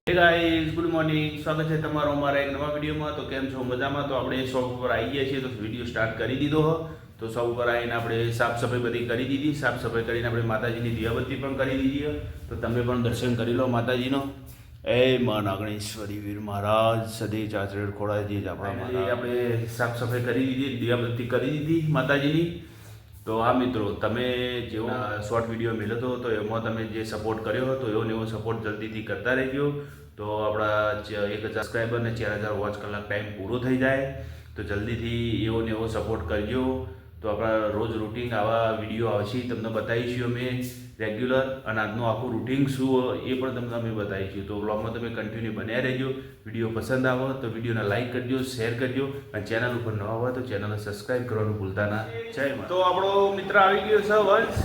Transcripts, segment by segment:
Hey guys, good morning. સ્વાગત છે તમારો અમારા એક નવા વિડીયોમાં. તો કેમ છો? મજામાં? તો આપણે શોપ ઉપર આવી ગયા છીએ, તો વિડીયો સ્ટાર્ટ કરી દીધો હો. તો શોપ ઉપર આવીને આપણે સાફ સફાઈ બધી કરી દીધી. સાફ સફાઈ કરીને આપણે માતાજીની દિયાબત્તી પણ કરી દીધી છે. તો તમે પણ દર્શન કરી લો માતાજીનો. એ માં નાગણેશ્વરી વીર મહારાજ સદી ચાચરેડ ખોડાજી આપણા આપણે સાફ સફાઈ કરી દીધી, દિયાબત્તી કરી દીધી માતાજીની. તો હા મિત્રો, તમે જેવો શોર્ટ વિડીયો મળ્યો હતો તો એમાં તમે જે સપોર્ટ કર્યો હતો એવો ને એવો સપોર્ટ જલ્દીથી કરતા રહેજો. તો આપણા 1000 સબસ્ક્રાઈબર ને 4000 વોચ કલાક ટાઈમ પૂરો થઈ જાય તો જલ્દીથી એવો ને એવો સપોર્ટ કરજો. તો આપણા રોજ રૂટિન આવા વિડીયો આવશે, તમને બતાવીશું અમે રેગ્યુલર. અને આજનું આખું રૂટિન શું એ પણ તમને અમે બતાવીશું. તો વ્લોગમાં તમે કન્ટિન્યુ બન્યા રહેજો. વિડીયો પસંદ આવે તો વિડીયોને લાઇક કરજો, શેર કરજો, અને ચેનલ ઉપર નવા હોય તો ચેનલને સબસ્ક્રાઈબ કરવાનું ભૂલતા ના. જય માતા. તો આપણો મિત્ર આવી ગયો છે વંશ.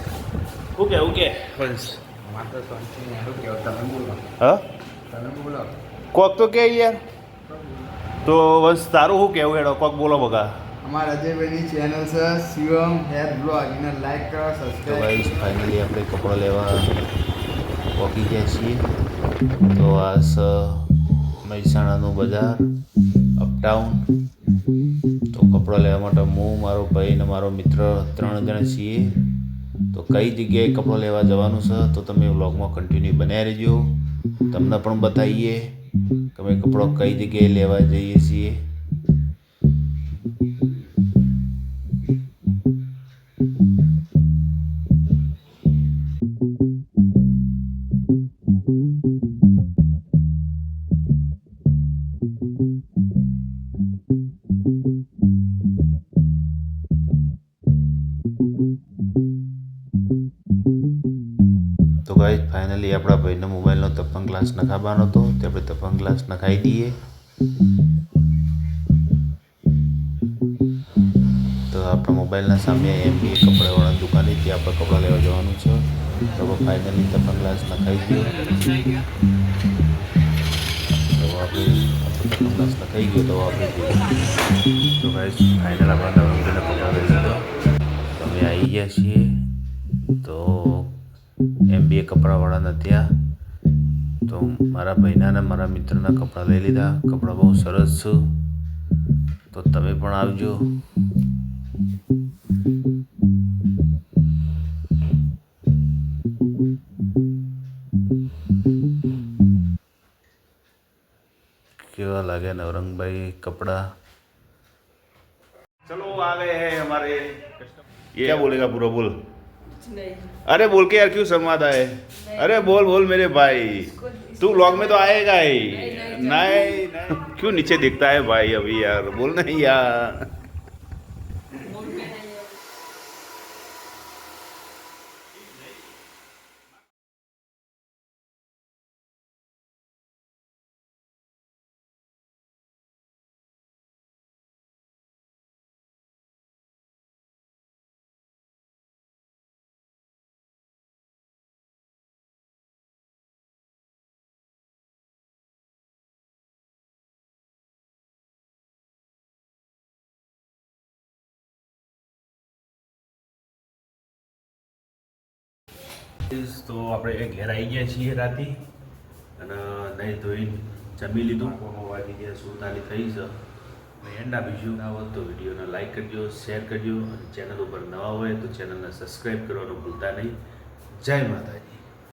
શું કે વંશ? હા, કોક તો કે યાર. તો વંશ તારું શું કહેવું? હેડો કોક બોલો બગા. અમારા અજયભાઈની ચેનલ છે શિવમ હેર બ્લોગ, એને લાઈક કરો, તો સબસ્ક્રાઇબ. ગાઈસ ફાઇનલી આપણે કપડાં લેવા પહોંચી ગયા છીએ. તો આ છે મહેસાણાનું બજાર, અપટાઉન. તો કપડાં લેવા માટે હું, મારો ભાઈ અને મારો મિત્ર 3 જણ છીએ. તો કઈ જગ્યાએ કપડાં લેવા જવાનું છે તો તમે વ્લોગમાં કન્ટિન્યુ બન્યા રહેજો. તમને પણ બતાવીએ કે અમે કપડાં કઈ જગ્યાએ લેવા જઈએ છીએ. તો ગાઈસ ફાઇનલી આપણા ભાઈનો મોબાઈલનો તપંગ ગ્લાસ નખાવવાનો હતો, તે આપણે તપંગ ગ્લાસ નખાવી દઈએ. તો આપણા મોબાઈલના સામે MBA કપડાવાળા દુકાને ત્યાં આપણે કપડાં લેવા જવાનું છે. તો ફાઇનલી તપંગ ગ્લાસ નખાવી દઈએ. તો આપણે તપંગ ગ્લાસ નખાઈ ગયો. તો આપણે તો ગાઈસ ફાઇનલ આપણા નવરંગીના કપડાં લઈ લીધા. તો અમે આવી ગયા છીએ. તો MBA કપડાવાળાના ત્યાં તો મારા ભાઈના અને મારા મિત્રના કપડાં લઈ લીધા. કપડાં બહુ સરસ છે, તો તમે પણ આવજો. કેવા લાગે નવરંગભાઈ કપડા? चलो आ गए हैं हमारे कस्टमर. ये क्या बोलेगा पूरा? बोल. अरे बोल के यार, क्यों शर्माता है? अरे बोल बोल मेरे भाई, तू व्लॉग में तो आएगा ही. नहीं, क्यों नीचे दिखता है भाई अभी यार? बोल नहीं यार. તો આપણે ઘેર આવી ગયા છીએ રાતે, અને નહીં ધોઈને જમી લીધું. વાગી ગયા 47 થઈ છે. એન્ડ આપીશું. ના હોય તો વિડીયોને લાઇક કરજો, શેર કરજો, અને ચેનલ ઉપર નવા હોય તો ચેનલને સબસ્ક્રાઈબ કરવાનું ભૂલતા નહીં. જય માતાજી.